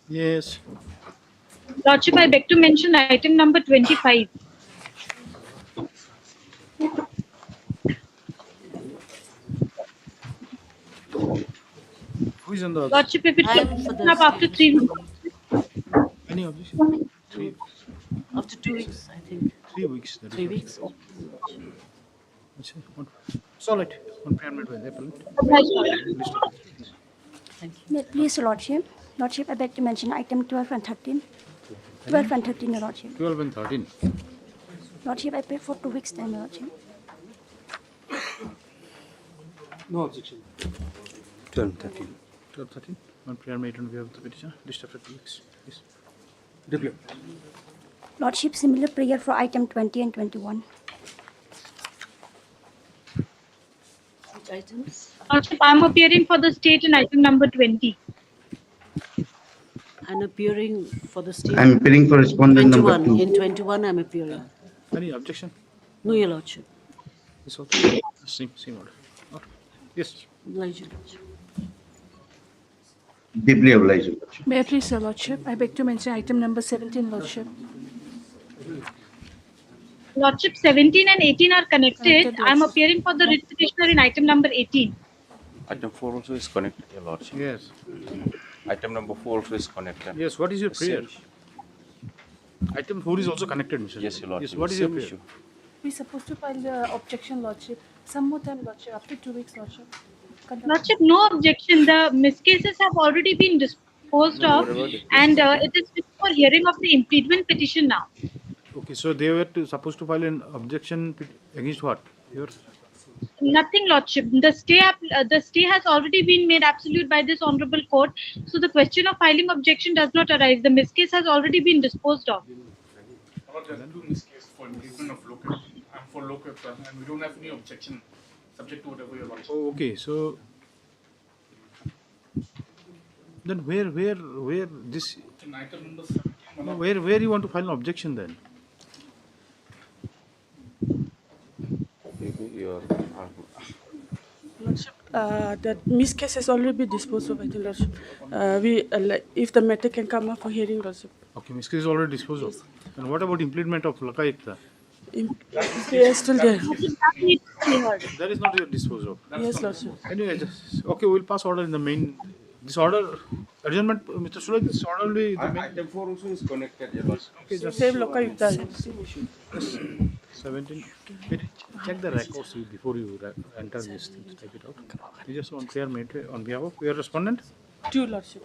Yes. Lordship, I beg to mention item number 25. Who is on the other? Lordship, if it I could am for open the up after status 3 only. weeks. Any objection? 3 weeks. After 2 weeks, I think. 3 weeks. That is 3 what. weeks. It's all right. One preamble by the appellant. Obliged, Lordship. List of 3 weeks. Thank you. Please, Your Lordship. Lordship, I beg to mention item 12 and 13. 12 and 13, Your Lordship. 12 and 13. Lordship, I pay for 2 weeks' time, Your Lordship. No objection. 12, 13. 12, 13. One prayer made on behalf of the petitioner. List after 2 weeks. Yes. Declare. Lordship, similar prayer for item 20 and 21. Which items? Lordship, I am appearing for the state in item number 20. I'm appearing for the state. I'm appearing for respondent number 21. 2. In 21, I'm appearing. Any objection? No, Your Lordship. This also. Same order. Okay. Yes. Obliged, Your Lordship. Deeply obliged, Your Lordship. May I please, Your Lordship? I beg to mention item number 17, Lordship. Lordship, 17 and 18 are connected. Connected, I am Lordship. appearing for the writ petitioner in item number 18. Item 4 also is connected, Your Lordship. Yes. Item number 4 also is connected. Yes. What is your prayer? Same issue. Item 4 is also connected, Mr. Yes, Your Lordship. Yes. What is your Same prayer? issue. We're supposed to file the objection, Lordship. Some more time, Lordship. After 2 weeks, Lordship. Conduct- Lordship, no objection. The miscases have already been disposed of, and it is fit for hearing of the impediment petition now. Okay. So they were supposed to file an objection against what? Your Nothing, Lordship. The stay has already been made absolute by this honorable court. So the question of filing objection does not arise. The miscase has already been disposed of. There are two miscases for impediment of locus and for locus, and we don't have any objection subject to whatever your lordship. Oh, okay. So then where this In item number 17, one of where you want to file an objection then? Maybe your Lordship, that miscase has already been disposed of, I think, Lordship. If the matter can come up for hearing, Lordship. Okay, miscase is already disposed of. And what about impediment of Lakayikta? They are still there. That needs to be heard. That is not yet disposed of. Yes, Lordship. Anyway, okay, we'll pass order in the main. This order, adjournment, Mr. Suraj, this order will be the main. item 4 also is connected, Your Lordship. Okay, just Same Lokayukta. 17. Check the records before you enter this thing. Type it out. You just want prayer made on behalf of your respondent. 2, Lordship.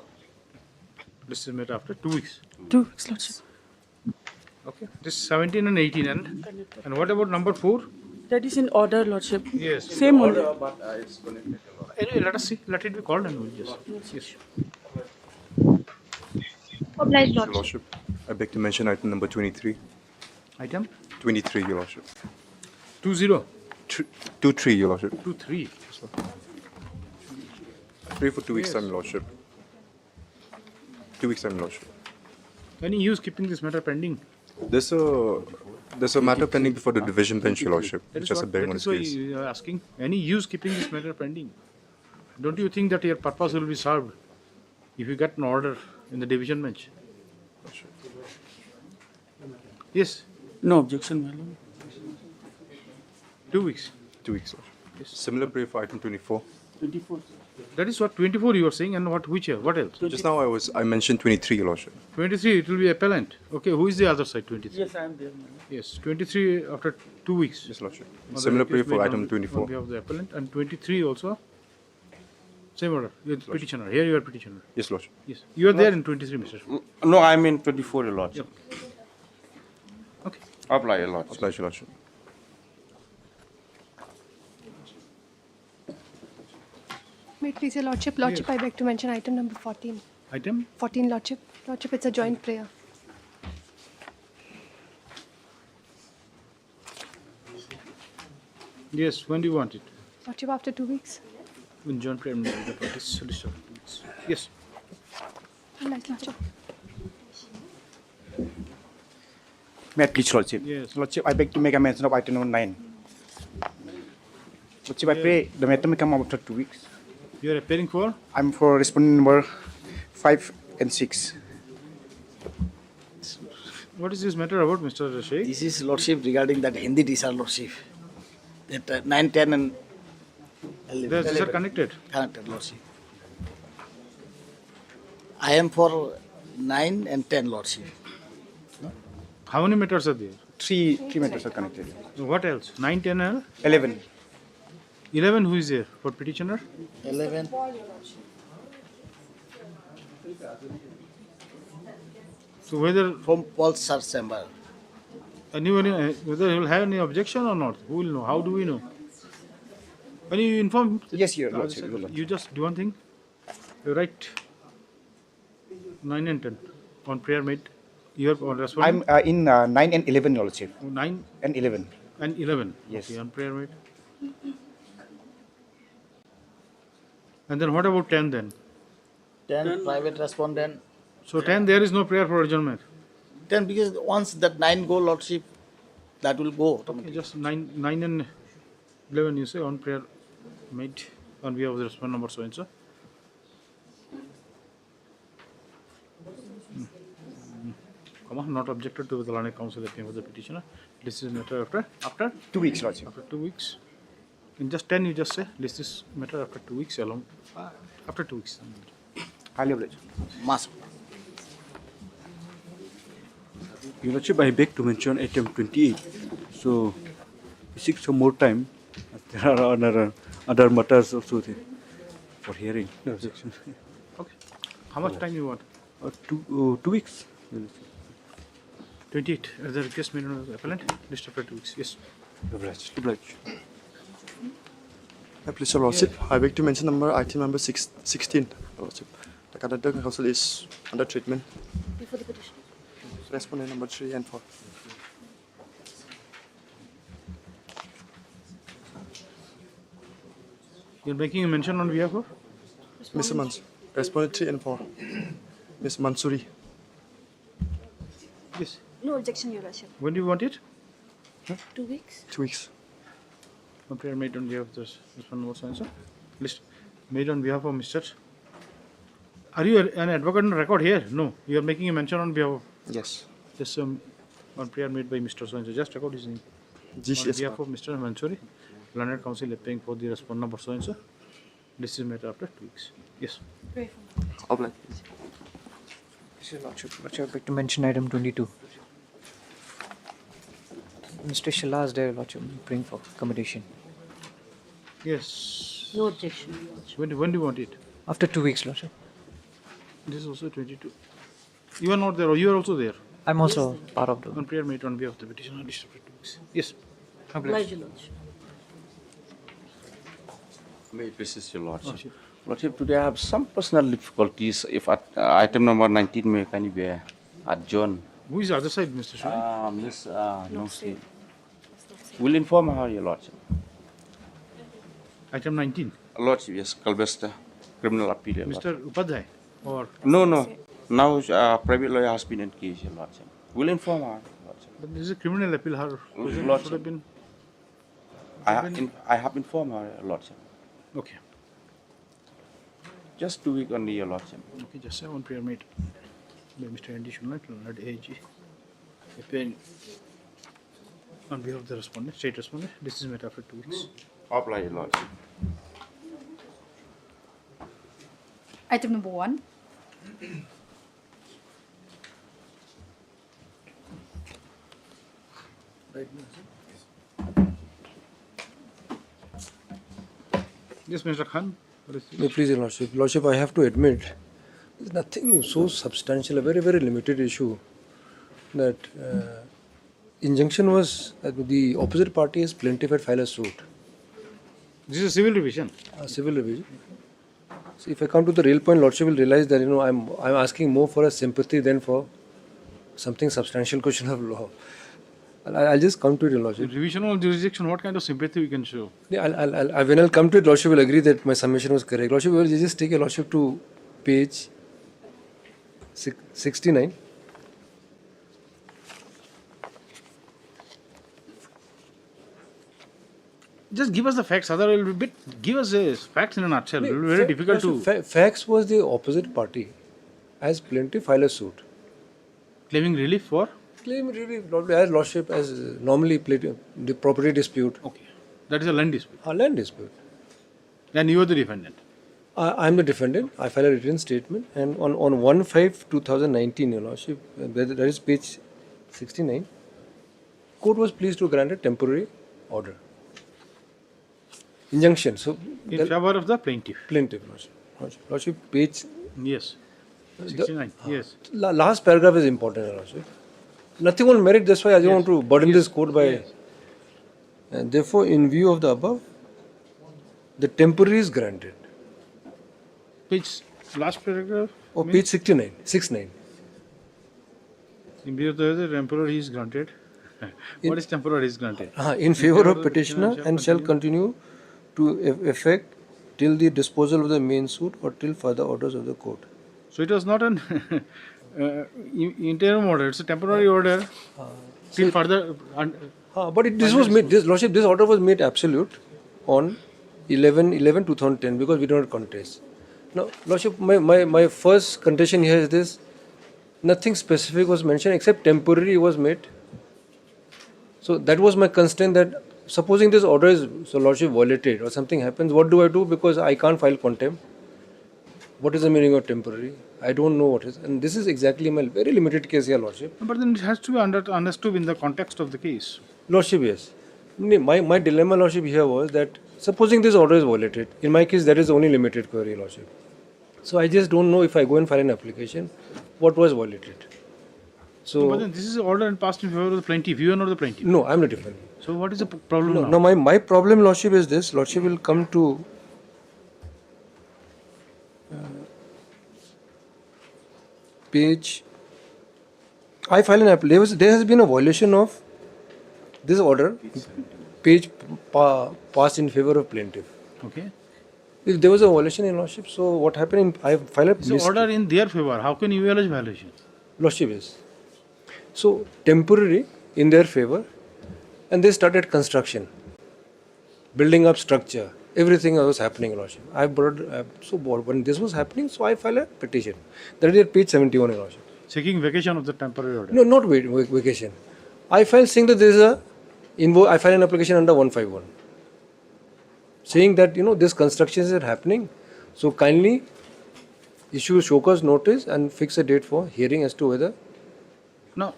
This is made after 2 weeks. 2 weeks, Lordship. Okay. This 17 and 18 and what about number 4? That is in order, Lordship. Yes. Same only. But it's connected, Your Lordship. Anyway, let us see. Let it be called and we'll just. Yes. Obliged, Your Lordship. Lordship, I beg to mention item number 23. Item 23, Your Lordship. 20. 23, Your Lordship. 23. Pray for 2 weeks' time, Your Lordship. 2 weeks' time, Your Lordship. Any use keeping this matter pending? There's a matter pending before the division bench, Your Lordship, That which is has a what, bearing that on is this why case. you are asking. Any use keeping this matter pending? Don't you think that your purpose will be served if you get an order in the division bench? Yes, No objection, my lord. 2 weeks. 2 weeks, Lordship. Similar prayer for item 24. 24. That is what 24 you are saying, and what else? Just now I mentioned 23, Your Lordship. 23 it will be appellant. Okay, who is the other side? 23. Yes, I am there, my lord. Yes, 23 after 2 weeks. Yes, Lordship. On the Similar prayer request for made item on 24. behalf of the appellant, and 23 also. Same order. You are the petitioner. Here you are petitioner. Yes, Lordship. Yes, you are there in 23, Mr. No, I mean 24, Your Lordship. Okay. Apply, Your Lordship. Obliged, Your Lordship. May it please your Lordship. Lordship, I beg to mention item number 14. Item 14, Lordship. Lordship, it's a joint prayer. Yes, when do you want it? Lordship, after 2 weeks. When John Prayer made the parties. Yes. Lordship. May I please, Lordship? Yes. Lordship, I beg to make a mention of item number 9. Lordship, I pray the matter may come up after 2 weeks. You are appearing for? I'm for respondent number 5 and 6. What is this matter about, Mr. Sheikh? This is Lordship regarding that Hindi teacher Lordship. That 9, 10 and 11. These are connected. Connected Lordship. I am for 9 and 10 Lordship. How many matters are there? Three matters are connected. What else? 9, 10 and 11. 11 who is there for petitioner? 11. So whether From Paul's search chamber. anyone, whether he will have any objection or not, who will know? How do we know? When you inform, Yes, Your Lordship. Your Lordship. you just do one thing. You write 9 and 10 on prayer made. You are responding. I'm in 9 and 11, Your Lordship. 9 And 11. and 11. Yes. Okay, on prayer made. And then what about 10 then? 10 private respondent. So 10 there is no prayer for adjournment. 10 because once that 9 go Lordship, that will go Okay, automatically. just 9 and 11 you say on prayer made on behalf of the respondent number so and so. Comma, not objected to the Learned Council appearing for the petitioner. This is matter after 2 weeks, Lordship. after 2 weeks. In just 10 you just say this is matter after 2 weeks along after 2 weeks. Highly obliged. Must. Your Lordship, I beg to mention item 28. So, we seek some more time. There are other matters also there for hearing. No objection. Okay. How much time you want? 2 weeks. Your Lordship. 28. As the request made on the appellant, list after 2 weeks. Yes. Obliged. Obliged. Please, Your Lordship, I beg to mention item number 16. Your Lordship. The Contempt Council is under treatment. Before the petition. Respondent number 3 and 4. You're making a mention on behalf of? Mr. Mansuri. Respondent 3 and 4. Ms. Mansuri. Yes. No objection, Your Lordship. When do you want it? 2 weeks. 2 weeks. On prayer made on behalf of this one more answer. List made on behalf of Mr. Are you an advocate on record here? No. You are making a mention on behalf of Yes. this on prayer made by Mr. So-and-so. Just record his name. Yes, On yes, behalf of Mr. Mansuri, Learned Council appearing for the respondent number so-and-so. This is matter after 2 weeks. Yes. Obliged. Your Lordship, I beg to mention item 22. Mr. Shilaz, Your Lordship, bring for accommodation. Yes. No objection, Your Lordship. When do you want it? After 2 weeks, Lordship. This is also 22. You are not there, or you are also there. I'm also part of the... On prayer made on behalf of the petitioner, list after 2 weeks. Yes. Obliged, Your Lordship. May it please Your Lordship. Lordship. Lordship, today I have some personal difficulties. If item number 19 may can be adjourned. Who is the other side, Mr. Shuri? Miss no see. Will inform her, Your Lordship. Item 19. Lordship, yes, Kalbesta, criminal appeal. Your Mr. Upadhyay or No. Now private lawyer has been engaged, Your Lordship. Will inform her, Your Lordship. but this is a criminal appeal. Her position Lordship. should have been I have informed her, Your Lordship. okay. Just 2 weeks only, Your Lordship. Okay, just say on prayer made by Mr. Andy Shunat, Learned AG, appearing on behalf of the respondent, state respondent. This is matter after 2 weeks. Apply, Your Lordship. Item number 1. Yes, Mr. Khan. Please, Your Lordship. Lordship, I have to admit, there's nothing so substantial, a very, very limited issue that injunction was the opposite party has plaintiff had filed a suit. This is a civil revision. Civil revision. So if I come to the real point, Lordship will realize that I'm asking more for a sympathy than for something substantial question of law. I'll just come to it, Your Lordship. Revision of jurisdiction, what kind of sympathy we can show? Yeah, when I'll come to it, Lordship will agree that my summation was correct. Lordship will just take a Lordship to page 69. Just give us the facts, other will be give us the facts in a nutshell. It will be very difficult to. Facts was the opposite party as plaintiff filed a suit. Claiming relief for? Claim really probably as lordship as normally played the property dispute. Okay. That is a land dispute. A land dispute. And you are the defendant. I am the defendant. I filed a written statement, and on 1/5/2019, Your Lordship, that is page 69, court was pleased to grant a temporary order. Injunction. So In favor of the plaintiff. Plaintiff, Lordship, page. Yes. 69. Yes. Last paragraph is important, Your Lordship. Nothing on merit, that's why I don't want to burden this court by. And therefore, in view of the above, the temporary is granted. Page last paragraph? Oh, page 69. 69. In view of the temporary is granted. What is temporary is granted? In favor of petitioner and shall continue to effect till the disposal of the main suit or till further orders of the court. So it was not an interim order, it's a temporary order till further. But this was made, this lordship, this order was made absolute on 11/11/2010 because we do not contest. Now, lordship, my first contention here is this: nothing specific was mentioned except temporary was made. So that was my constraint that supposing this order is so lordship violated or something happens, what do I do? Because I can't file contempt. What is the meaning of temporary? I don't know what is, and this is exactly my very limited case here, lordship. But then it has to be understood in the context of the case. Lordship, yes. My dilemma, lordship, here was that supposing this order is violated, in my case, that is only limited query, lordship. So I just don't know if I go and file an application, what was violated. So, but then this is order and passed in favor of the plaintiff. You are not the plaintiff. No, I am the defendant. So what is the problem now? No, my problem, lordship, is this. Lordship will come to page. I file an application. There has been a violation of this order. Page passed in favor of plaintiff. Okay. If there was a violation in lordship, so what happened? I filed a So order in their favor. How can you allege violation? Lordship is. So temporary in their favor, and they started construction, building up structure. Everything was happening, lordship. I brought so when this was happening, so I filed a petition. That is at page 71, lordship. Seeking vacation of the temporary order. No, not vacation. I filed saying that there is a I filed an application under 151, saying that this constructions are happening, so kindly issue show cause notice and fix a date for hearing as to whether. Now,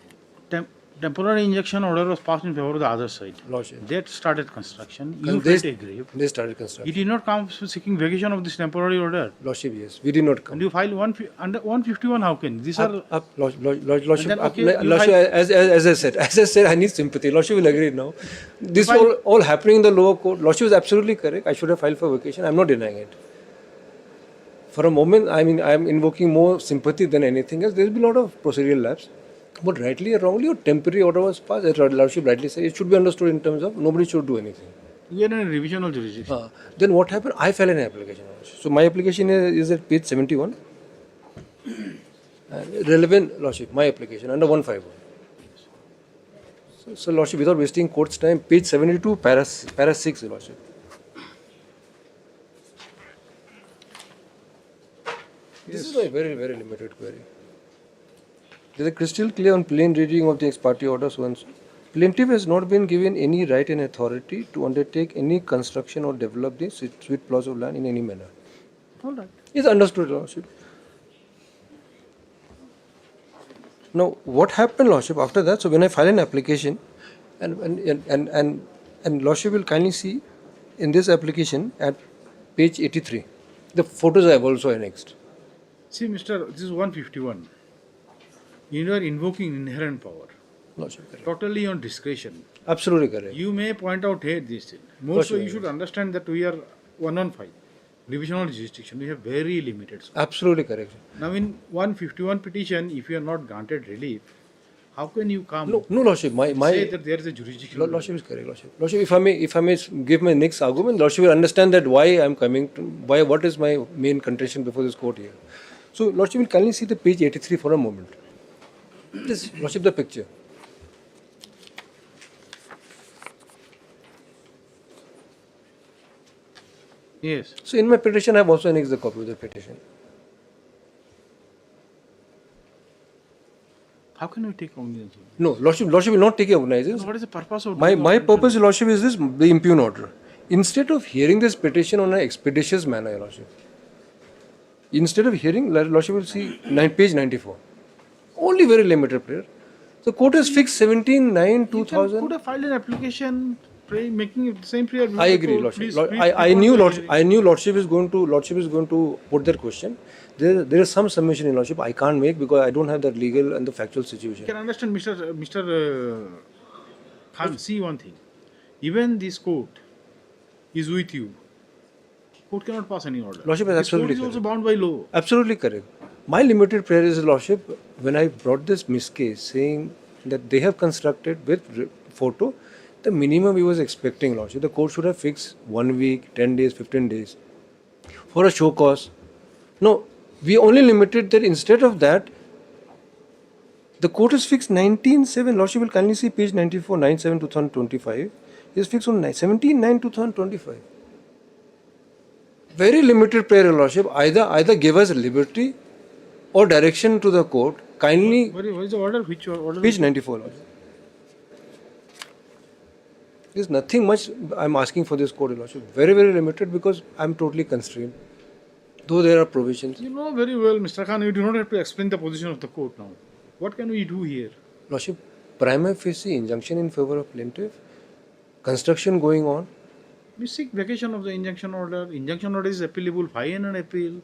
temporary injunction order was passed in favor of the other side. Lordship. They started construction. You felt aggrieved. They started construction. You did not come seeking vacation of this temporary order. Lordship, yes. We did not come. And you filed under 151. How can these are? Lordship, as I said, I need sympathy. Lordship will agree now. This all happening in the lower court. Lordship is absolutely correct. I should have filed for vacation. I am not denying it. For a moment, I am invoking more sympathy than anything else. There will be a lot of procedural lapse. But rightly or wrongly, a temporary order was passed. As Lordship rightly said, it should be understood in terms of nobody should do anything. We are in a revisional jurisdiction. Then what happened? I filed an application. So my application is at page 71. Relevant, Lordship, my application under 151. So Lordship, without wasting court's time, page 72, para 6, Lordship. This is my very, very limited query. There is a crystal clear on plain reading of the ex parte order, so and so. Plaintiff has not been given any right and authority to undertake any construction or develop the sweet plots of land in any manner. All right. It's understood, Lordship. Now, what happened, Lordship, after that? So when I file an application, and Lordship will kindly see in this application at page 83, the photos I have also annexed. See, Mr. This is 151. You are invoking inherent power. Lordship, correct. Totally on discretion. Absolutely correct. You may point out here this thing. More so, you should understand that we are 115. Revisional jurisdiction. We have very limited scope. Absolutely correct. Now, in 151 petition, if you are not granted relief, how can you come? No, Lordship. Say that there is a jurisdiction. Lordship is correct, Lordship. Lordship, if I may give my next argument, Lordship will understand that why I am coming to, what is my main contention before this court here. So, Lordship will kindly see the page 83 for a moment. This, Lordship, the picture. Yes. So, in my petition, I have also annexed the copy of the petition. How can you take cognizance? No, Lordship will not take cognizance. What is the purpose of My purpose, Lordship, is this: the impugn order. Instead of hearing this petition on an expeditious manner, Lordship, instead of hearing, Lordship will see page 94. Only very limited prayer. The court has fixed 17/9/2000. Could have filed an application making it the same prayer. I agree, Lordship. I knew Lordship is going to put that question. There is some submission in Lordship I can't make because I don't have the legal and the factual situation. You can understand, Mr. Khan, see one thing. Even this court is with you. Court cannot pass any order. Lordship is absolutely correct. Court is also correct. bound by law. Absolutely correct. My limited prayer is, Lordship, when I brought this miscase saying that they have constructed with photo, the minimum we was expecting, Lordship, the court should have fixed 1 week, 10 days, 15 days for a show cause. No, we only limited that. Instead of that, the court has fixed 19/7. Lordship will kindly see page 94, 9/7/2025. It is fixed on 17/9/2025. Very limited prayer, Lordship. Either give us liberty or direction to the court. Kindly. What is the order? Which order? Page 94, Lordship. There's nothing much I'm asking for this court, Lordship. Very, very limited because I'm totally constrained. Though there are provisions. You know very well, Mr. Khan, you do not have to explain the position of the court now. What can we do here? Lordship, prima facie injunction in favor of plaintiff, construction going on. We seek vacation of the injunction order. Injunction order is appealable, fine and appeal.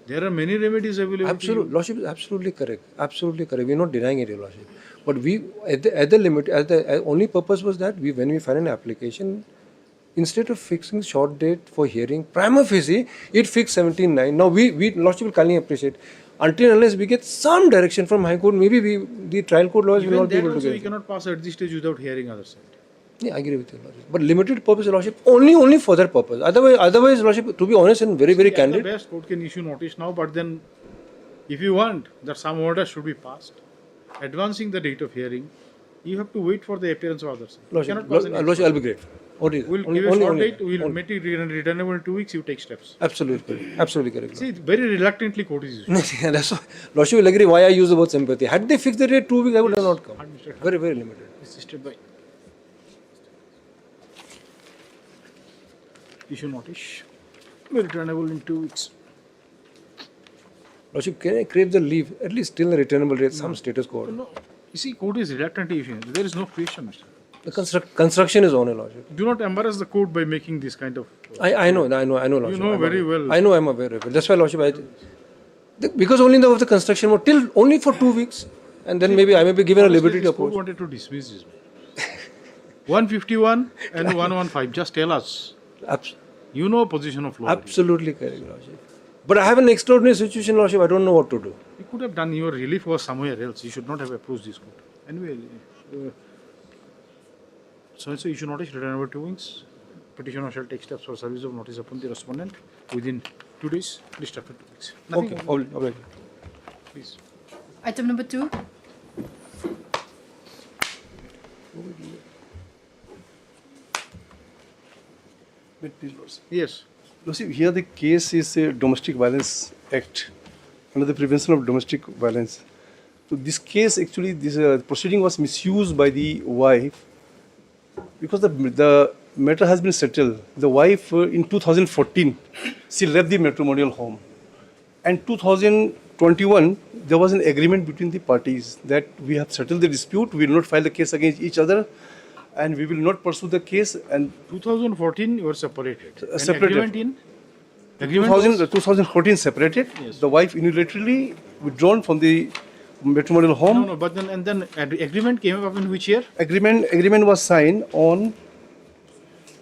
There are many remedies available. Absolutely, Lordship is absolutely correct. Absolutely correct. We're not denying it, Lordship. But we, at the limit, only purpose was that when we file an application, instead of fixing short date for hearing, prima facie, it fixed 17/9. Now we Lordship will kindly appreciate. Until unless we get some direction from High Court, maybe the trial court lawyers will not be able to get. We cannot pass at this stage without hearing other side. Yeah, I agree with you, Lordship. But limited purpose, Lordship, only for that purpose. Otherwise, Lordship, to be honest and very, very candid. The best court can issue notice now, but then, if you want that some order should be passed, advancing the date of hearing, you have to wait for the appearance of others. Lordship, I'll be grateful. We'll give you a short date. We'll make it returnable in 2 weeks. You take steps. Absolutely, absolutely correct. See, very reluctantly court is issued. That's why Lordship will agree why I use the word sympathy. Had they fixed the date 2 weeks, I would have not come. Very, very limited. Assisted by issue notice. Returnable in 2 weeks. Lordship, can I crave the leave at least till the returnable date, some status quo? No. You see, court is reluctantly issuing. There is no question, Mr. The construction is on, Lordship. Do not embarrass the court by making this kind of. I know, Lordship. You know very well. I know, I'm aware of it. That's why, Lordship, because only of the construction was till only for 2 weeks, and then maybe I may be given a liberty to approach. Court wanted to dismiss this. 151 and 115. Just tell us. You know position of law. Absolutely correct, Lordship. But I have an extraordinary situation, Lordship. I don't know what to do. You could have done your relief was somewhere else. You should not have approached this court. Anyway, so issue notice, returnable 2 weeks. Petitioner shall take steps for service of notice upon the respondent within 2 days. Please after 2 weeks. Nothing Okay, all right. Please. Item number 2. Yes. Lordship, here the case is a Domestic Violence Act under the Prevention of Domestic Violence. So this case actually, this proceeding was misused by the wife because the matter has been settled. The wife in 2014, she left the matrimonial home. And 2021, there was an agreement between the parties that we have settled the dispute, we will not file the case against each other, and we will not pursue the case. And 2014, you were separated. Separated. Agreement in? 2014 separated. Yes. The wife unilaterally withdrawn from the matrimonial home. No, but then agreement came up in which year? Agreement was signed on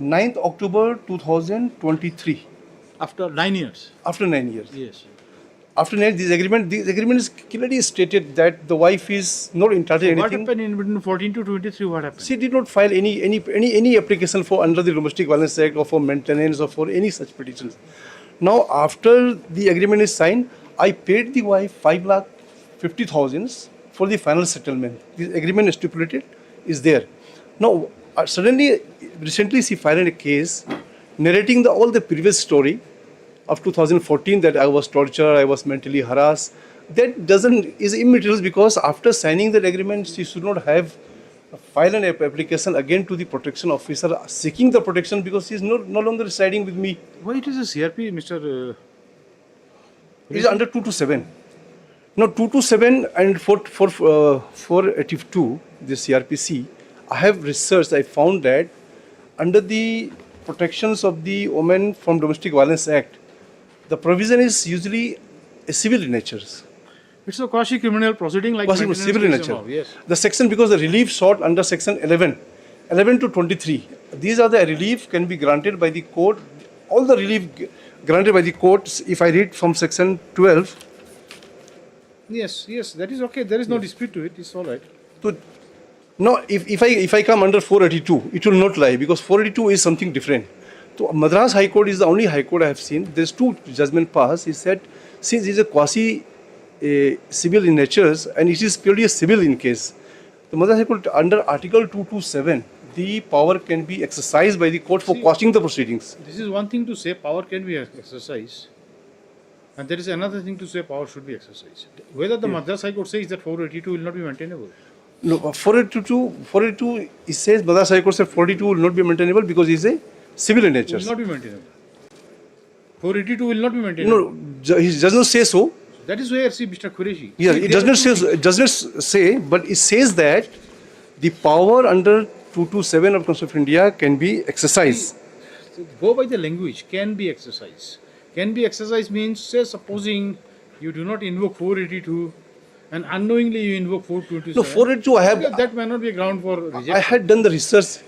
9th October 2023. After 9 years. After 9 years. Yes. After 9 years, this agreement is clearly stated that the wife is not entitled to anything. What happened in between 14 to 23? What happened? She did not file any application for under the Domestic Violence Act or for maintenance or for any such petitions. Now, after the agreement is signed, I paid the wife 5,50,000 for the final settlement. This agreement stipulated is there. Now, suddenly, recently she filed a case narrating all the previous story of 2014 that I was tortured, I was mentally harassed, that is immaterial because after signing that agreement, she should not have file an application again to the protection officer seeking the protection because she is no longer residing with me. Why it is a CRP, Mr. It is under 227. Now 227 and 482, the CRPC, I have researched, I found that under the protections of the Women from Domestic Violence Act, the provision is usually a civil in nature. It's a quasi-criminal proceeding like Civil in nature. Yes. The section, because the relief sought under section 11 to 23, these are the relief can be granted by the court. All the relief granted by the courts, if I read from section 12. Yes, that is okay. There is no dispute to it. It's all right. So, no, if I come under 482, it will not lie because 482 is something different. So Madras High Court is the only High Court I have seen. There's two judgment passed. He said since it is a quasi-civil in nature and it is purely a civil in case, the Madras High Court under Article 227, the power can be exercised by the court for quashing the proceedings. This is one thing to say power can be exercised, and there is another thing to say power should be exercised. Whether the Madras High Court says that 482 will not be maintainable. No, 482, it says Madras High Court said 482 will not be maintainable because it is a civil in nature. Will not be maintainable. 482 will not be maintainable. No, he does not say so. That is where, see, Mr. Qureshi. Yeah, it does not say, but it says that the power under 227 of Constitution of India can be exercised. Go by the language, can be exercised. Can be exercised means, say, supposing you do not invoke 482 and unknowingly you invoke 427. No, 482 I have. That may not be a ground for rejection. I had done the research.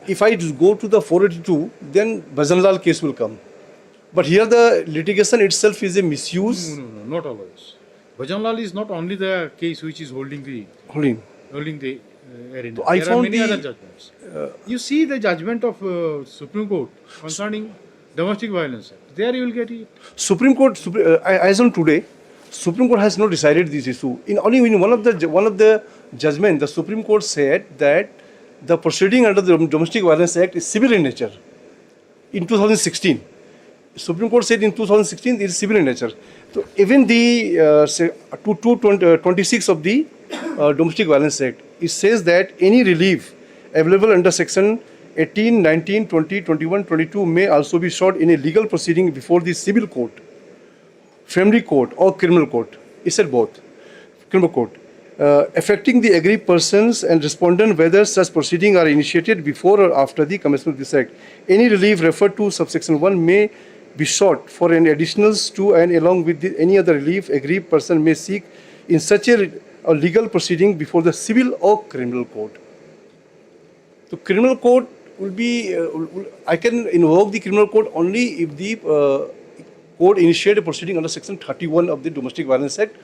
If I go to the 482, then Bhajanlal case will come. But here the litigation itself is a misuse. No, not always. Bhajanlal is not only the case which is holding the arena. So I there found are many other judgments. You see the judgment of Supreme Court concerning domestic violence. There you will get it. Supreme Court, as on today, Supreme Court has not decided this issue. In one of the judgment, the Supreme Court said that the proceeding under the Domestic Violence Act is civil in nature. In 2016, Supreme Court said in 2016 it is civil in nature. So even the 226 of the Domestic Violence Act, it says that any relief available under section 18, 19, 20, 21, 22 may also be sought in a legal proceeding before the civil court, family court or criminal court. It said both. Criminal court. Affecting the aggrieved persons and respondent whether such proceedings are initiated before or after the commencement of this act. Any relief referred to subsection 1 may be sought for an additionals to and along with any other relief aggrieved person may seek in such a legal proceeding before the civil or criminal court. So criminal court will be, I can invoke the criminal court only if the court initiate a proceeding under section 31 of the Domestic Violence Act.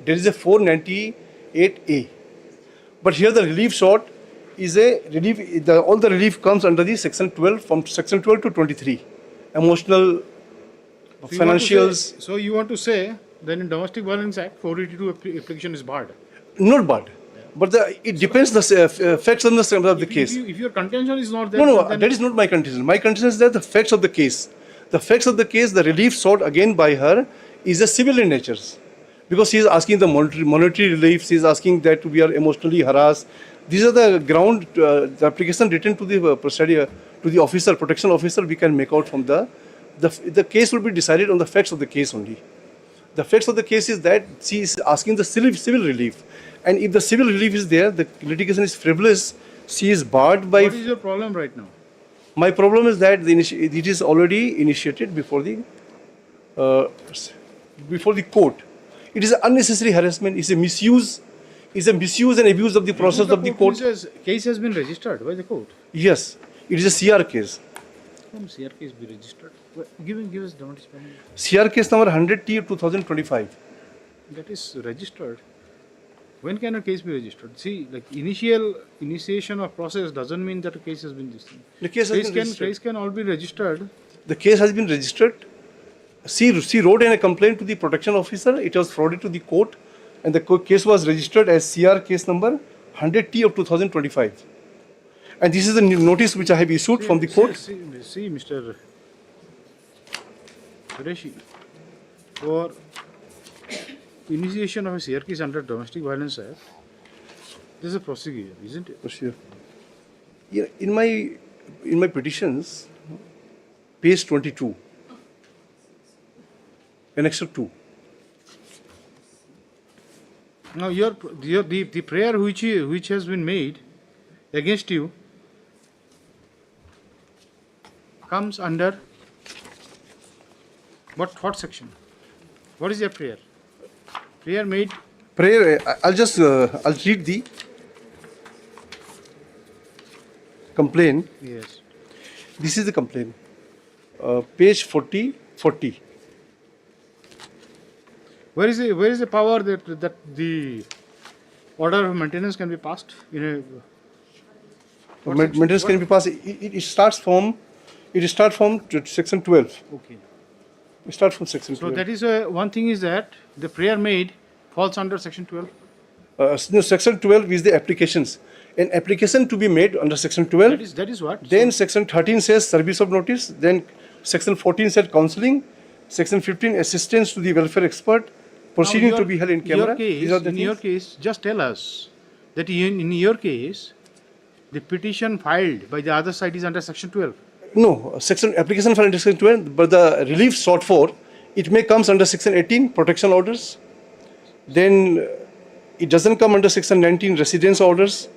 There is a 498A. But here the relief sought is a relief, all the relief comes under the section 12, from section 12 to 23. Emotional, financials. So you want to say then in Domestic Violence Act 482 application is barred? Not barred. But it depends the facts on the case. If your contention is not that. No, that is not my contention. My contention is that the facts of the case. The facts of the case, the relief sought again by her is a civil in nature. Because she is asking the monetary relief, she is asking that we are emotionally harassed. These are the ground, the application written to the officer, protection officer, we can make out from the case will be decided on the facts of the case only. The facts of the case is that she is asking the civil relief. And if the civil relief is there, the litigation is frivolous, she is barred by... What is your problem right now? My problem is that it is already initiated before the court. It is unnecessary harassment, it's a misuse and abuse of the process of the court. Case has been registered by the court? Yes, it is a CR case. Can CR case be registered? Give us the notice. CR case number 100T of 2025. That is registered. When can a case be registered? See, like initiation of process doesn't mean that a case has been registered. The case can all be registered. The case has been registered. She wrote in a complaint to the protection officer. It was forwarded to the court, and the case was registered as CR case number 100T of 2025. And this is the notice which I have issued from the court. See, Mr. Qureshi, for initiation of a CR case under Domestic Violence Act, this is a procedure, isn't it? Procedure. Yeah, in my petitions, page 22, annexure 2. Now, the prayer which has been made against you comes under what section? What is your prayer? Prayer made. Prayer. I'll read the complaint. Yes. This is the complaint. Page 40. Where is the power that the order of maintenance can be passed in a Maintenance can be passed. It starts from section 12. Okay. We start from section 12. So that is one thing is that the prayer made falls under section 12. No, section 12 is the applications. An application to be made under section 12. That is what? Then section 13 says service of notice. Then section 14 says counseling. Section 15 assistance to the welfare expert. Proceeding to be held in camera. In your case, just tell us that in your case, the petition filed by the other side is under section 12. No, application filed under section 12, but the relief sought for, it may comes under section 18, protection orders. Then it doesn't come under section 19, residence orders.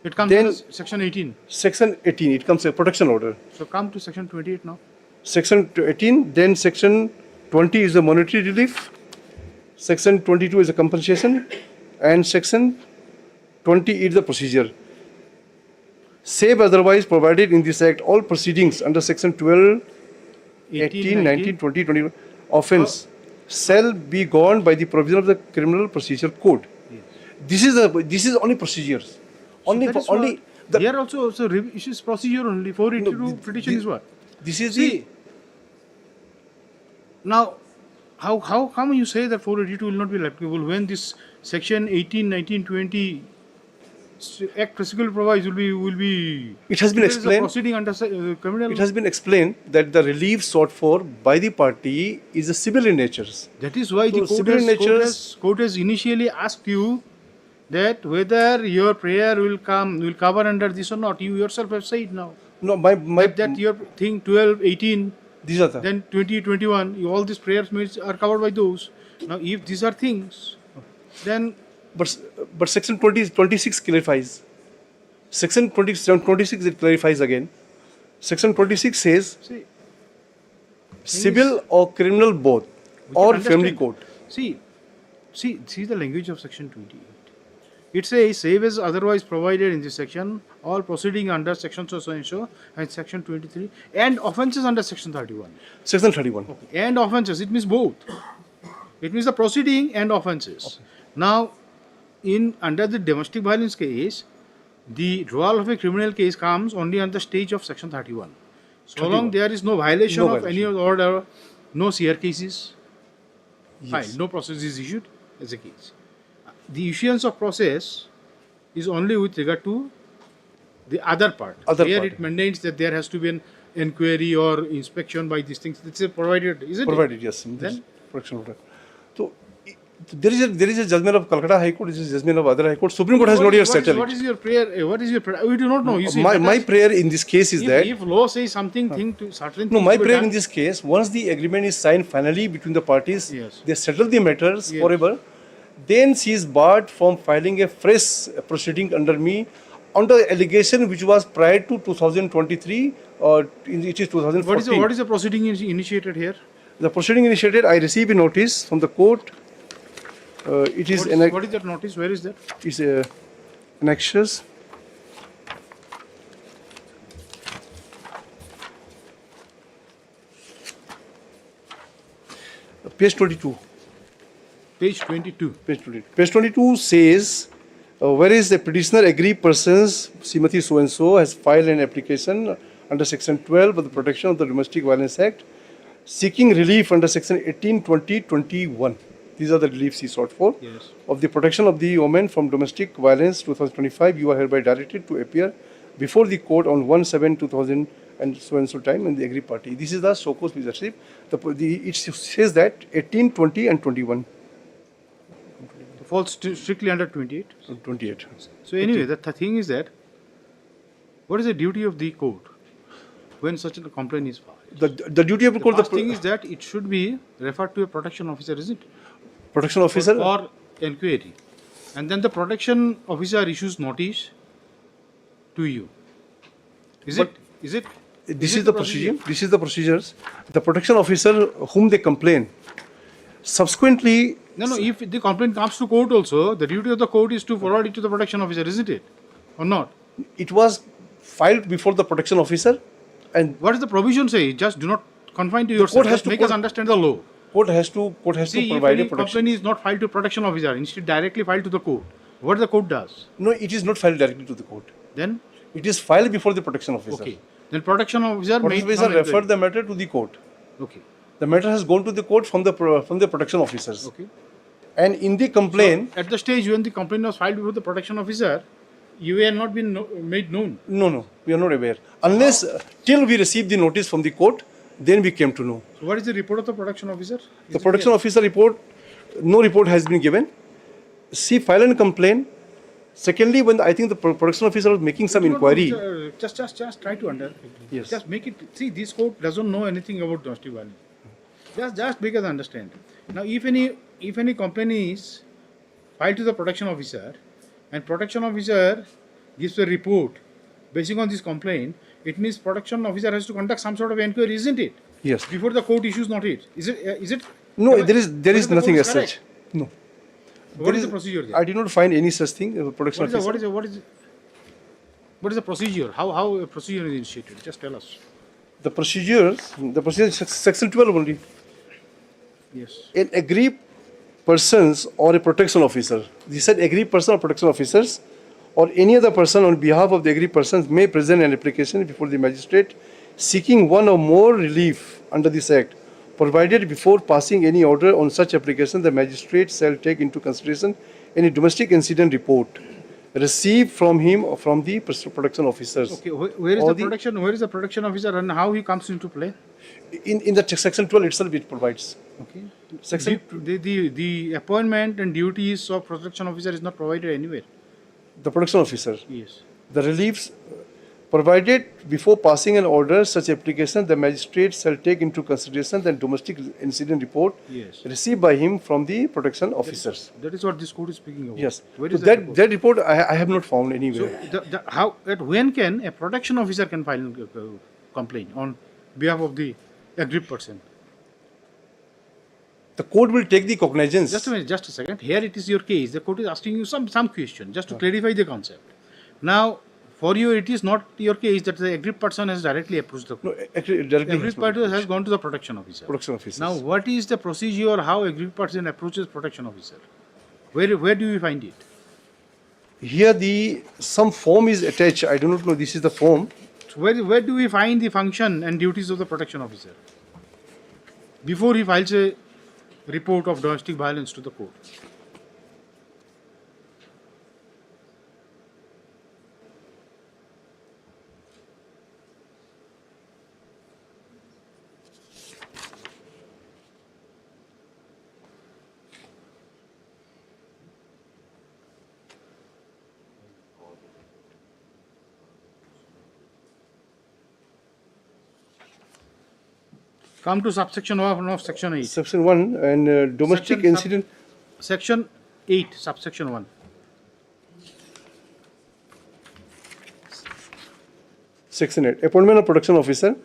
It comes under section 18. Section 18, it comes a protection order. So come to section 28 now. Section 18, then section 20 is the monetary relief. Section 22 is the compensation. And section 20 is the procedure. Save otherwise provided in this act, all proceedings under section 12, 18, 19, 20, 21, offence shall be gone by the provision of the Criminal Procedure Code. Yes. This is only procedures. Here also issues procedure only. 482 petition is what? This is Now, how come you say that 482 will not be applicable when this section 18, 19, 20 Act procedural provides will be. It has been explained. Proceeding under criminal. It has been explained that the relief sought for by the party is a civil in nature. That is why the court has initially asked you that whether your prayer will cover under this or not. You yourself have said now. No, that your thing 12, 18. These are the. Then 20, 21. All these prayers are covered by those. Now, if these are things, then. But section 26 clarifies. Section 26 it clarifies again. Section 26 says civil or criminal both or family court. See the language of section 28. It says save as otherwise provided in this section, all proceeding under section so and so and section 23 and offences under section 31. Section 31. Okay. And offences, it means both. It means the proceeding and offences. Okay. Now, under the domestic violence case, the withdrawal of a criminal case comes only on the stage of section 31. So long there is no violation of any order, no CR cases filed, no process is issued as a case. The issuance of process is only with regard to the other part. Here it mandates that there has to be an inquiry or inspection by these things. It's provided, isn't it? Provided, yes. Then protection order. So there is a judgment of Calcutta High Court. There is a judgment of other High Court. Supreme Court has not yet settled. What is your prayer? What is your prayer? We do not know. You see, my prayer in this case is that if law says something, certain. No, my prayer in this case, once the agreement is signed finally between the parties, they settle the matters forever. Then she is barred from filing a fresh proceeding under me on the allegation which was prior to 2023 or it is 2014. What is the proceeding initiated here? The proceeding initiated, I received a notice from the court. It is what is that notice? Where is that? It's annexures. Page 22. Page 22. Page 22 says, whereas the petitioner aggrieved persons, Srimati so and so, has filed an application under section 12 of the Protection of the Domestic Violence Act, seeking relief under section 18, 20, 21. These are the reliefs he sought for. Yes. Of the protection of the woman from domestic violence 2025, you are hereby directed to appear before the court on 1/7/2025 and so time and the agreed party. This is the show cause we received. It says that 18, 20 and 21. Falls strictly under 28. 28. So anyway, the thing is that what is the duty of the court when such a complaint is filed? The duty of the court. First thing is that it should be referred to a protection officer, isn't it? Protection officer for inquiry, and then the protection officer issues notice to you. Is it? This is the procedure. This is the procedures. The protection officer whom they complain, subsequently. No. If the complaint comes to court also, the duty of the court is to forward it to the protection officer, isn't it? Or not? It was filed before the protection officer. And what does the provision say? Just do not confine to yourself. Just make us understand the law. Court has to provide a protection. Complaint is not filed to protection officer, instead directly filed to the court. What the court does? No, it is not filed directly to the court. Then? It is filed before the protection officer. Okay. Then protection officer referred the matter to the court. Okay. The matter has gone to the court from the protection officers. Okay. And in the complaint, so at the stage when the complaint was filed before the protection officer, you were not been made known. No, we are not aware. Unless till we received the notice from the court, then we came to know. So what is the report of the protection officer? The protection officer report, no report has been given. She filed a complaint. Secondly, when I think the protection officer was making some inquiry. Just try to understand. Yes. Just make it. See, this court doesn't know anything about domestic violence. Just make us understand. Now, if any complaint is filed to the protection officer, and protection officer gives a report based on this complaint, it means protection officer has to conduct some sort of inquiry, isn't it? Yes. Before the court issues notice. Is it? No, there is nothing as such. No. What is the procedure there? I did not find any such thing. Protection officer. What is the procedure? How a procedure is initiated? Just tell us. The procedure section 12 only. Yes. An aggrieved persons or a protection officer. They said aggrieved person or protection officers or any other person on behalf of the aggrieved persons may present an application before the magistrate seeking one or more relief under this act. Provided before passing any order on such application, the magistrate shall take into consideration any domestic incident report received from him or from the protection officers. Okay, where is the protection? Where is the protection officer and how he comes into play? In the section 12 itself, it provides. Okay. Section the appointment and duties of protection officer is not provided anywhere. The protection officer. Yes. The reliefs provided before passing an order, such application, the magistrate shall take into consideration the domestic incident report received by him from the protection officers. That is what this court is speaking about. Yes. Where So is that report I have not found anywhere. So when can a protection officer can file a complaint on behalf of the aggrieved person? The court will take the cognizance. Just a minute, just a second. Here it is your case. The court is asking you some question just to clarify the concept. Now, for you, it is not your case that the aggrieved person has directly approached the court. No, directly aggrieved person has gone to the protection officer. Protection officer. Now, what is the procedure? How aggrieved person approaches protection officer? Where do we find it? Here some form is attached. I do not know. This is the form. So where do we find the function and duties of the protection officer before he files a report of domestic violence to the court? Come to subsection 1 of section 8. Section 1 and domestic incident. Section 8, subsection 1. Section 8. Appointment of protection officer.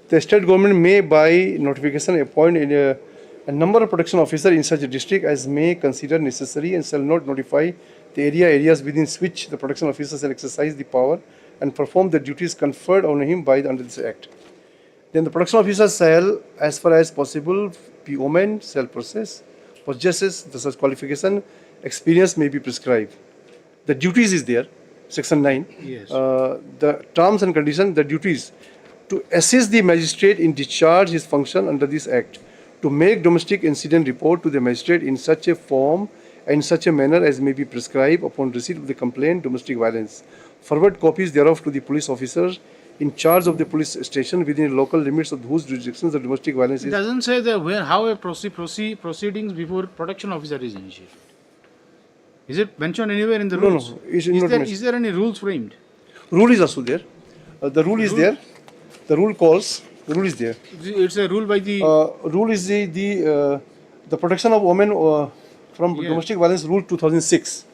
The state government may by notification appoint a number of protection officers in such a district as may consider necessary and shall not notify the areas within which the protection officer shall exercise the power and perform the duties conferred on him under this act. Then the protection officer shall, as far as possible, be woman, shall possesses the such qualification, experience may be prescribed. The duties is there, section 9. Yes. The terms and conditions, the duties to assist the magistrate in discharge his function under this act, to make domestic incident report to the magistrate in such a form and in such a manner as may be prescribed upon receipt of the complaint domestic violence. Forward copies thereof to the police officers in charge of the police station within the local limits of whose jurisdictions the domestic violence It is. doesn't say that how a proceedings before protection officer is initiated. Is it mentioned anywhere in the No, rules? no, it's not mentioned. Is there any rules framed? Rule is also there. The rule is there. The rule calls. The rule is there. It's a rule by the. Rule is the protection of women from domestic violence rule 2006.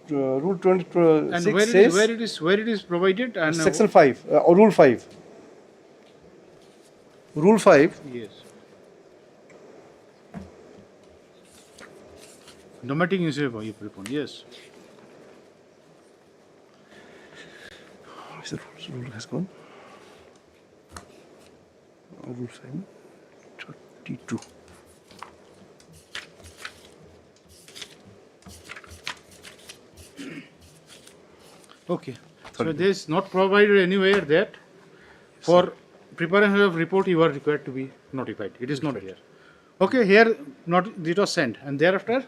Rule 26 and where it is provided and section 5 or rule 5. Rule 5. Yes. Domestic incident you prepone. Yes. The rule has gone. Rule 5. 32. Okay. So there is not provided anywhere that for preparation of report you are required to be notified. It is not there. Okay, here it was sent, and thereafter.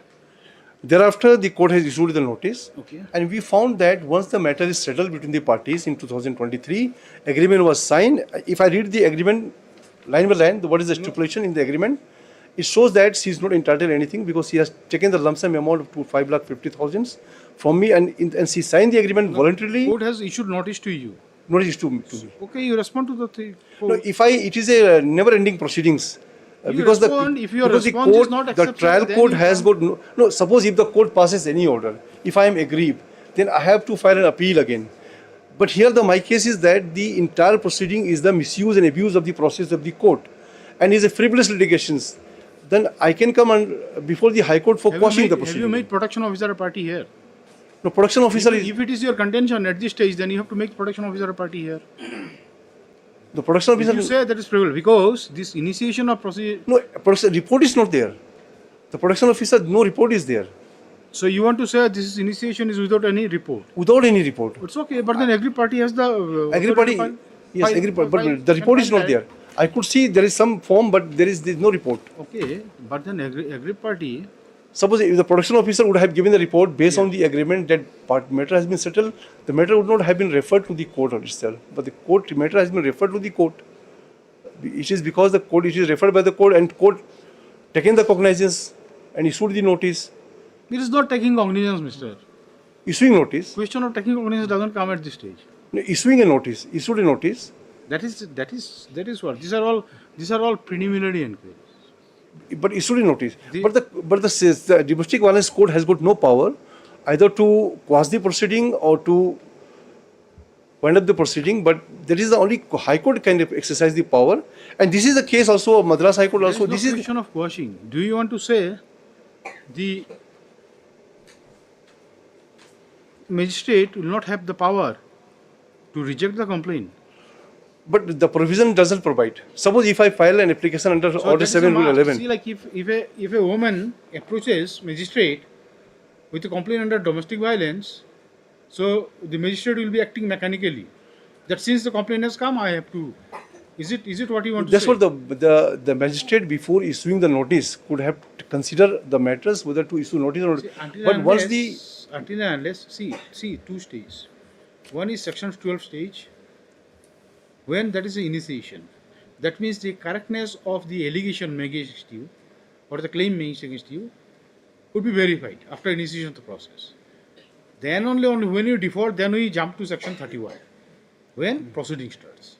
Thereafter, the court has issued the notice, Okay. and we found that once the matter is settled between the parties in 2023, agreement was signed. If I read the agreement line by line, what is the stipulation in the agreement? It shows that she is not entitled to anything because she has taken the lump sum amount of 5,50,000 from me, and she signed the agreement voluntarily. Court has issued notice to you. Notice to me. Okay, you respond to the thing. No, it is a never-ending proceedings. Because if your because the response is court, not the acceptable, trial then court you has got no. Suppose if the court passes any order, if I am aggrieved, then I have to file an appeal again. But here my case is that the entire proceeding is the misuse and abuse of the process of the court, and is a frivolous litigations. Then I can come before the High Court for quashing the proceeding. Have you made protection officer a party here? No, protection officer if it is your contention at this stage, then you have to make protection officer a party here. The protection officer. You say that is frivolous because this initiation of procedure. No, report is not there. The protection officer, no report is there. So you want to say this initiation is without any report? Without any report. It's okay, but then every party has the. Every party, yes, every party, but the report is not there. I could see there is some form, but there is no report. Okay, but then every party. Suppose if the protection officer would have given the report based on the agreement that matter has been settled, the matter would not have been referred to the court itself. But the court matter has been referred to the court. It is because the court, it is referred by the court, and court taken the cognizance and issued the notice. It is not taking cognizance, Mr. Issuing notice. Question of taking cognizance doesn't come at this stage. No, issuing a notice, issued a notice. That is what these are all preliminary inquiries. But issued a notice. But the domestic violence court has got no power either to quash the proceeding or to wind up the proceeding. But there is the only High Court can exercise the power, and this is the case also of Madras High Court also. This is no question of quashing. Do you want to say the magistrate will not have the power to reject the complaint? But the provision doesn't provide. Suppose if I file an application under Order 7 Rule 11. See, like if a woman approaches magistrate with a complaint under domestic violence, so the magistrate will be acting mechanically. That since the complaint has come, I have to. Is it what you want to say? That's what the magistrate before issuing the notice could have to consider the matters whether to issue notice or not. But once until and unless see two stages. One is section 12 stage. When that is the initiation, that means the correctness of the allegation made against you or the claim made against you would be verified after initiation of the process. Then only when you default, then we jump to section 31, when proceeding starts.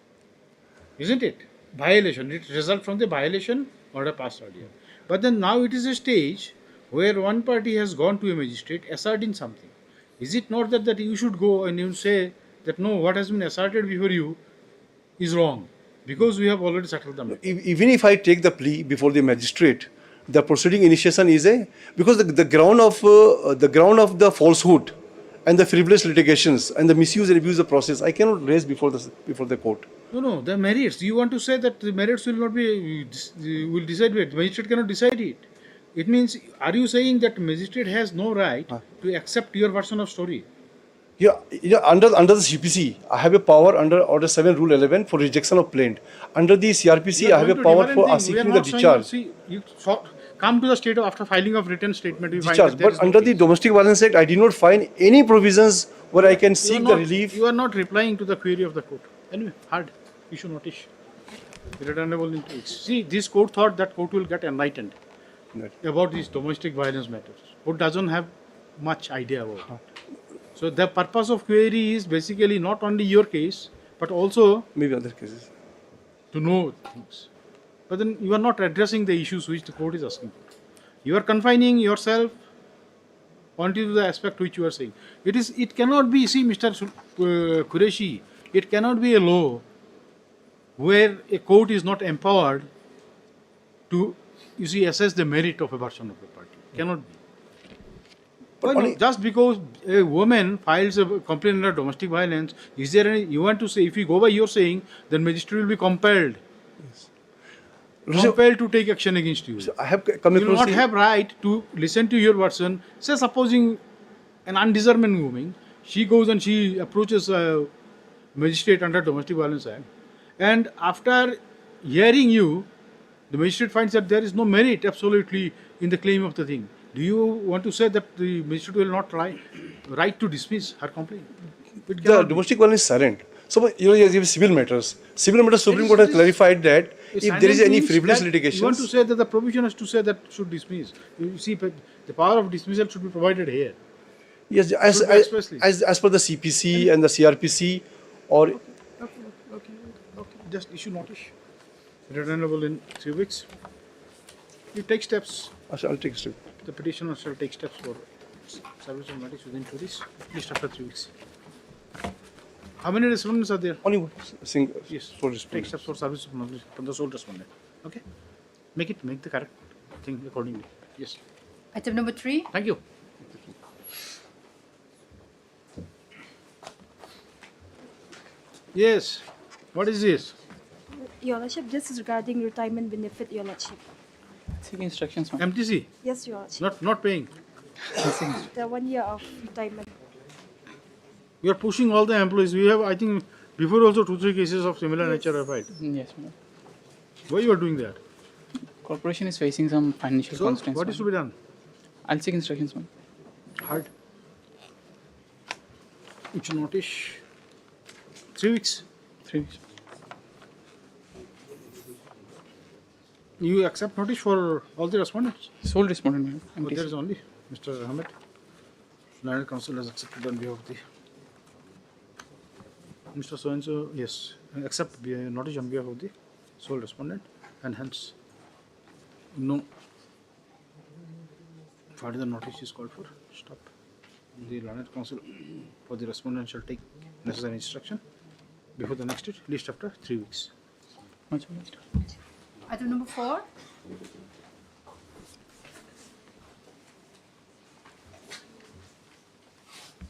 Isn't it? Violation, it results from the violation order passed earlier. But then now it is a stage where one party has gone to a magistrate asserting something. Is it not that you should go and you say that no, what has been asserted before you is wrong because we have already settled the matter? Even if I take the plea before the magistrate, the proceeding initiation is because the ground of the falsehood and the frivolous litigations and the misuse and abuse of process I cannot raise before the court. No, the merits. You want to say that the merits will not be will decide it. The magistrate cannot decide it. It means, are you saying that magistrate has no right to accept your version of story? Yeah, under the CPC, I have a power under Order 7 Rule 11 for rejection of plaint. Under the CRPC, I have a power for seeking the discharge. See, you come to the state after filing of written statement. We Discharge. find that But under the Domestic Violence Act, I did not find any provisions where I can seek the relief. You are not replying to the query of the court. Anyway, hard. Issue notice. Returnable in 2 weeks. See, this court thought that court will get enlightened about these domestic violence matters. Court doesn't have much idea about it. So the purpose of query is basically not only your case, but also maybe other cases. To know things. But then you are not addressing the issues which the court is asking for. You are confining yourself onto the aspect which you are saying. It cannot be, see, Mr. Qureshi, it cannot be a law where a court is not empowered to, assess the merit of a person of a party. Cannot be. Why not? Just because a woman files a complaint under domestic violence, is there any, you want to say, if you go by your saying, then magistrate will be compelled. Compelled to take action against you. So I have come you will across not have right to listen to your version. Say supposing an undiscernment woman, she goes and she approaches a magistrate under Domestic Violence Act, and after hearing you, the magistrate finds that there is no merit absolutely in the claim of the thing. Do you want to say that the magistrate will not right to dismiss her complaint? The domestic violence is silent. So you have civil matters. Civil matters, Supreme Court has clarified that if there is any frivolous litigation, you want to say that the provision has to say that should dismiss. You see, the power of dismissal should be provided here. yes, as per the CPC and the CRPC, or Okay. Just issue notice. Returnable in 3 weeks. You take steps. I'll take steps. The petitioner shall take steps for service of notice within 2 days, at least after 3 weeks. How many respondents are there? Only one. Yes. Sole Take respondent. steps for service of notice from the sole respondent. Okay? Make the correct thing accordingly. Yes. Item number 3. Thank you. Yes. What is this? Your Lordship, this is regarding retirement benefit, Your Lordship. Seeking instructions, ma'am. MTC? Yes, Your Lordship. Not paying. The 1 year of retirement. We are pushing all the employees. We have, I think, before also 2-3 cases of similar nature are filed. Yes, ma'am. Why you are doing that? Corporation is facing some financial So, constraints. what is to be done? I'll seek instructions, ma'am. Hard. Which notice? 3 weeks. 3 weeks. You accept notice for all the respondents? Sole respondent, ma'am. Oh, there is only Mr. Ahmed. Learned Counsel has accepted on behalf of the Mr. So and so, yes, accept notice on behalf of the sole respondent, and hence no further notice is called for. Stop. The Learned Counsel for the respondent shall take necessary instruction before the next date, least after 3 weeks. Much obliged. Item number 4.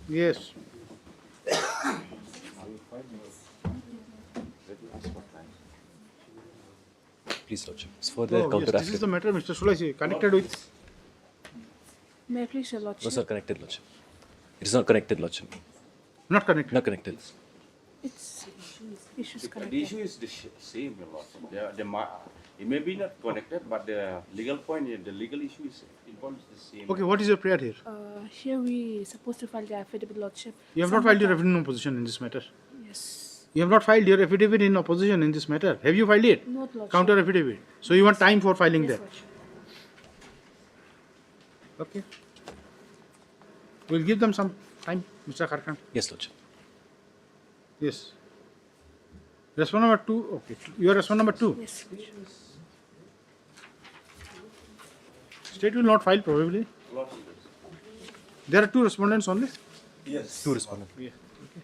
Yes. Please, Lordship. It's for the counter This is the matter, Mr. Sulaisi, connected with. May I please, Your No, Lordship? sir, connected, Lordship. It is not connected, Lordship. Not connected. Not connected. It's issues The connected. issue is the same, Your Lordship. It may be not connected, but the legal point, the legal issue is involved the same. Okay, what is your prayer here? Here we supposed to file the affidavit, Lordship. You have not filed your affidavit in opposition in this matter. Yes. You have not filed your affidavit in opposition in this matter. Have you filed it? Not, Lordship. Counter affidavit. So you want time for filing Yes, that. Lordship. Okay. We'll give them some time, Mr. Kharkan. Yes, Lordship. Yes. Respondent number 2. Okay. You are respondent number 2. Yes, Lordship. State will not file probably. There are 2 respondents only. Yes. 2 respondents. Yeah. Okay.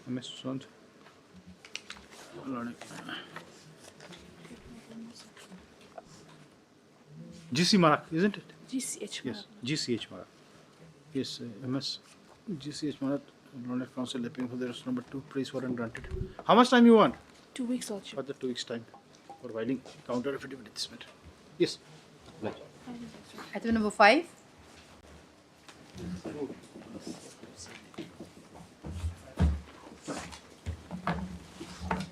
MS Sons. GC Marak, isn't it? GCH. Yes, GCH Marat. Yes, MS GCH Marat, Learned Counsel appealing for the rest number 2, praise warrant granted. How much time you want? 2 weeks, Lordship. For the 2 weeks time for filing counter affidavit in this matter. Yes. Item number 5.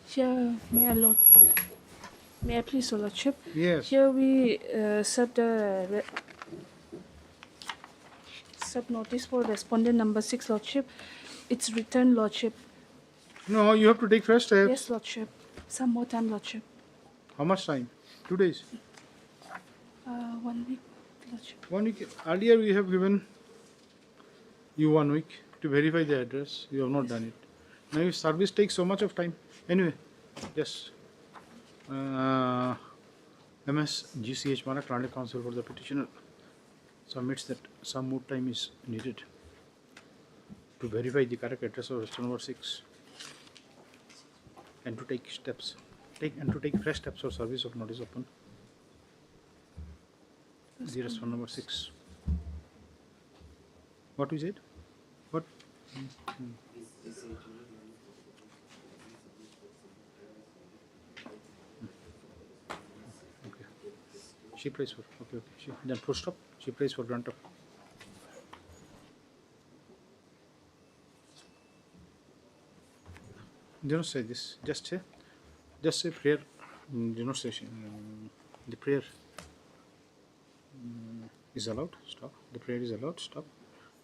Here, may I please, Your Lordship? Yes. Here we serve the accept notice for respondent number 6, Lordship. It's written, Lordship. No, you have to take fresh steps. Yes, Lordship. Some more time, Lordship. How much time? 2 days. 1 week, Lordship. 1 week. Earlier we have given you 1 week to verify the address. You have not done it. Now your service takes so much of time. Anyway, yes. MS GCH Manak, Landed Counsel for the petitioner, submits that some more time is needed to verify the correct address of restaurant number 6 and to take steps, to take fresh steps for service of notice open the restaurant number 6. What we said? What? Okay. She prays for. Okay. She, then full stop. She prays for grant of. Do not say this. Just say prayer. Do not say the prayer is allowed. Stop. The prayer is allowed. Stop.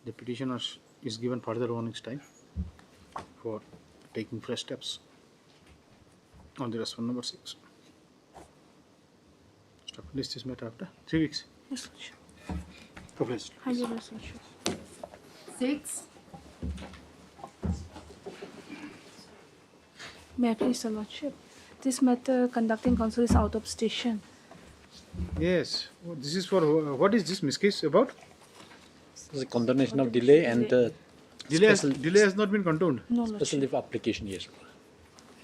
The petitioner is given further warnings time for taking fresh steps on the restaurant number 6. Stop. List this matter after 3 weeks. Yes, Lordship. Go please. Highly blessed, Lordship. 6. May I please, Your Lordship? This matter conducting counsel is out of station. Yes. This is for what is this miscase about? The condonation of delay and Delay has not been condoned. No, special Lordship. leave application, yes.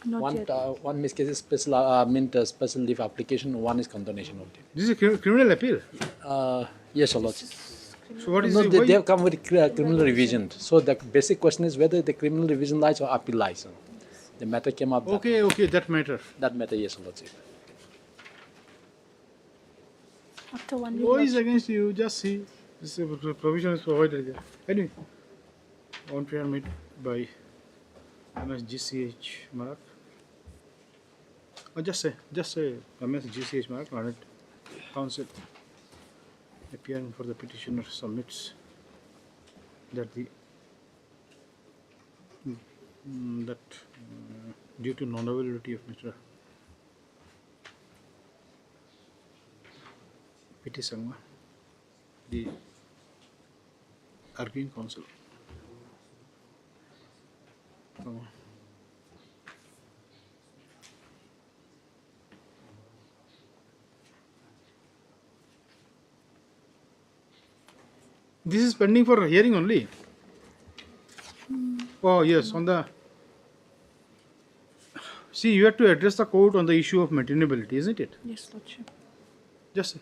Not yet. One miscase is special, special leave application, one is condonation of delay. This is a criminal appeal. Yes, Your Lordship. So what is No, the, they have come with criminal revision. So the basic question is whether the criminal revision lies or appeal lies. The matter came up. Okay, that matter. That matter, yes, Your Lordship. After 1 week, Law is Lordship. against you. Just see. This provision is provided there. Anyway, on prayer made by MSGCH Marak. Or just say MSGCH Marak, Landed Counsel, appearing for the petitioner, submits that due to non-availability of Mr. P.T. Sangma, the arguing counsel. This is pending for hearing only. Oh yes, on the. See, you have to address the court on the issue of maintainability, isn't it? Yes, Lordship. Just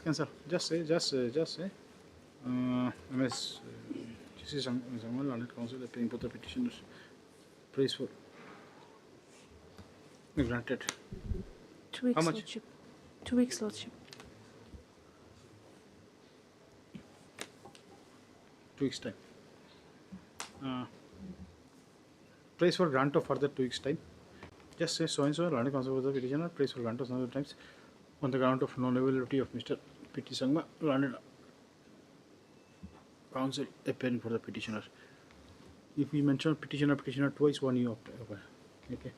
cancel. Just say. MS GC Sangmal Landed Counsel appearing for the petitioners. Praise for granted. 2 weeks, How much? Lordship. 2 weeks, Lordship. 2 weeks time. Praise for grant of further 2 weeks time. Just say so and so Landed Counsel for the petitioner. Praise for grant of some other times on the ground of non-availability of Mr. P.T. Sangma Landed Counsel appearing for the petitioner. If we mention petitioner twice, one you opt. Okay.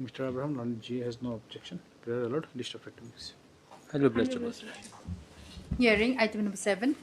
Mr. Abraham Landed G has no objection. Prayer allowed. List of activities. Highly blessed, Your Lordship. Hearing item number 7.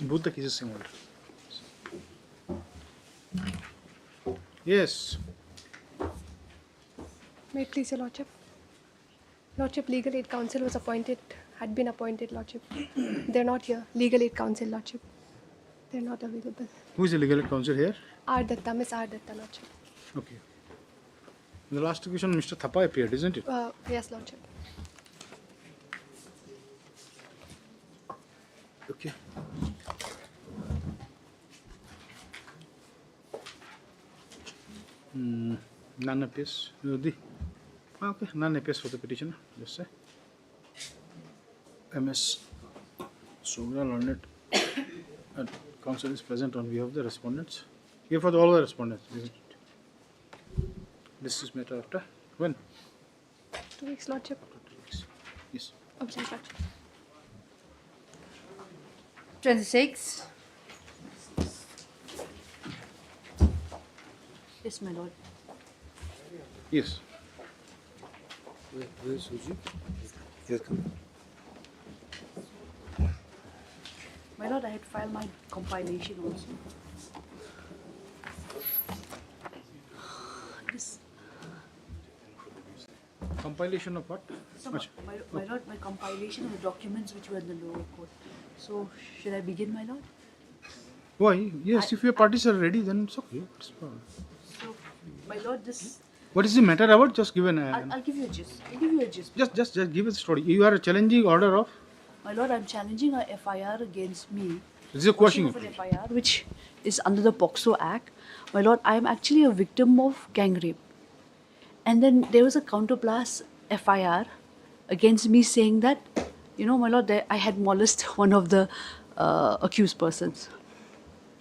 In both the cases, same order. Yes. May it please your Lordship. Lordship, Legal Aid Council was appointed, had been appointed, Lordship. They're not here. Legal Aid Council, Lordship. They're not available. Who is the legal counsel here? R. Datta, Miss R. Datta, Lordship. Okay. In the last occasion, Mr. Thapa appeared, isn't it? Yes, Lordship. Okay. None appears. Okay, none appears for the petitioner. Just say. MS Sogra Learned and counsel is present on behalf of the respondents. Here for all the respondents. Isn't it? This is matter after when? 2 weeks, Lordship. Yes. Observe, Lordship. 26. Yes, my lord. Yes. Where is Suji? Yes, come. My lord, I had filed my compilation also. This, Compilation of what? so my lord, my compilation of the documents which were in the lower court. So, should I begin, my lord? Why? Yes, if your parties are ready, then it's okay. It's fine. So, my lord, this. What is the matter about? Just give an. I'll give you a gist. I'll give you a gist. Just give us a story. You are challenging order of. My lord, I'm challenging a FIR against me. This is a question. Of an FIR which is under the POXO Act. My lord, I am actually a victim of gang rape. And then there was a counterblast FIR against me saying that, my lord, I had molested one of the accused persons.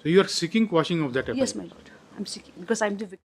So you are seeking quashing of that. Yes, my lord. I'm seeking because I'm the victim.